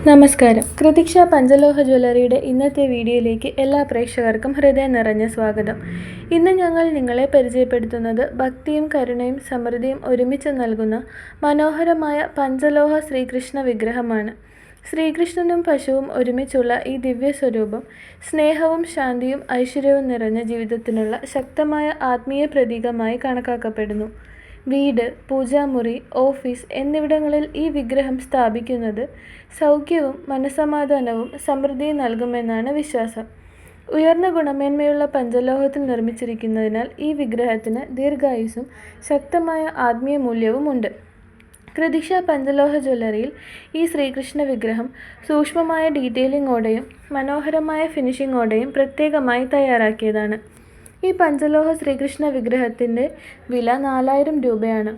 നമസ്കാരം. കൃതിക്ഷ പഞ്ചലോഹ ജ്വല്ലറിയുടെ ഇന്നത്തെ വീഡിയോയിലേക്ക് എല്ലാ പ്രേക്ഷകർക്കും ഹൃദയം നിറഞ്ഞ സ്വാഗതം. ഇന്ന് ഞങ്ങൾ നിങ്ങളെ പരിചയപ്പെടുത്തുന്നത് ഭക്തിയും കരുണയും സമൃദ്ധിയും ഒരുമിച്ച് നൽകുന്ന മനോഹരമായ പഞ്ചലോഹ ശ്രീകൃഷ്ണ വിഗ്രഹമാണ്. ശ്രീകൃഷ്ണനും പശുവും ഒരുമിച്ചുള്ള ഈ ദിവ്യ സ്വരൂപം സ്നേഹവും ശാന്തിയും ഐശ്വര്യവും നിറഞ്ഞ ജീവിതത്തിനുള്ള ശക്തമായ ആത്മീയ പ്രതീകമായി കണക്കാക്കപ്പെടുന്നു. വീട്, പൂജാമുറി, ഓഫീസ് എന്നിവിടങ്ങളിൽ ഈ വിഗ്രഹം സ്ഥാപിക്കുന്നത് സൗഖ്യവും മനസ്സമാധാനവും സമൃദ്ധിയും നൽകുമെന്നാണ് വിശ്വാസം. ഉയർന്ന ഗുണമേന്മയുള്ള പഞ്ചലോഹത്തിൽ നിർമ്മിച്ചിരിക്കുന്നതിനാൽ ഈ വിഗ്രഹത്തിന് ദീർഘായുസ്സും ശക്തമായ ആത്മീയ മൂല്യവുമുണ്ട്. കൃതിക്ഷ പഞ്ചലോഹ ജ്വല്ലറിയിൽ ഈ ശ്രീകൃഷ്ണ വിഗ്രഹം സൂക്ഷ്മമായ ഡീറ്റെയിലിങ്ങോടെയും മനോഹരമായ ഫിനിഷിങ്ങോടെയും പ്രത്യേകമായി തയ്യാറാക്കിയതാണ്. ഈ പഞ്ചലോഹ ശ്രീകൃഷ്ണ വിഗ്രഹത്തിൻ്റെ വില 4000 രൂപയാണ്.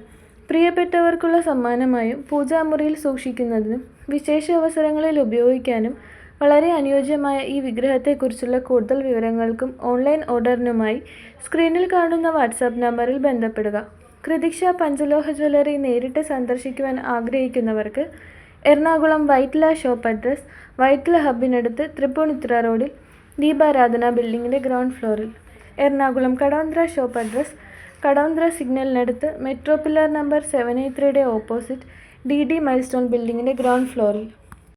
പ്രിയപ്പെട്ടവർക്കുള്ള സമ്മാനമായും പൂജാമുറിയിൽ സൂക്ഷിക്കുന്നതിനും വിശേഷ അവസരങ്ങളിൽ ഉപയോഗിക്കാനും വളരെ അനുയോജ്യമായ ഈ വിഗ്രഹത്തെക്കുറിച്ചുള്ള കൂടുതൽ വിവരങ്ങൾക്കും ഓൺലൈൻ ഓർഡറിനുമായി സ്ക്രീനിൽ കാണുന്ന വാട്സാപ്പ് നമ്പറിൽ ബന്ധപ്പെടുക. കൃതിക്ഷ പഞ്ചലോഹ ജ്വല്ലറി നേരിട്ട് സന്ദർശിക്കുവാൻ ആഗ്രഹിക്കുന്നവർക്ക് എറണാകുളം വൈറ്റ്ല ഷോപ്പ് അഡ്രസ് വൈറ്റ്ല ഹബിനടുത്ത് തൃപ്പൂണിത്തുറ റോഡിൽ ദീപാരാധന ബിൽഡിങ്ങിൻ്റെ ഗ്രൗണ്ട് ഫ്ലോറിൽ, എറണാകുളം കടവന്ത്ര ഷോപ്പ് അഡ്രസ് കടവന്ത്ര സിഗ്നലിനടുത്ത് metro pillar number 783 opposite DD milestone ബിൽഡിങ്ങിൻ്റെ ഗ്രൗണ്ട് ഫ്ലോറിൽ.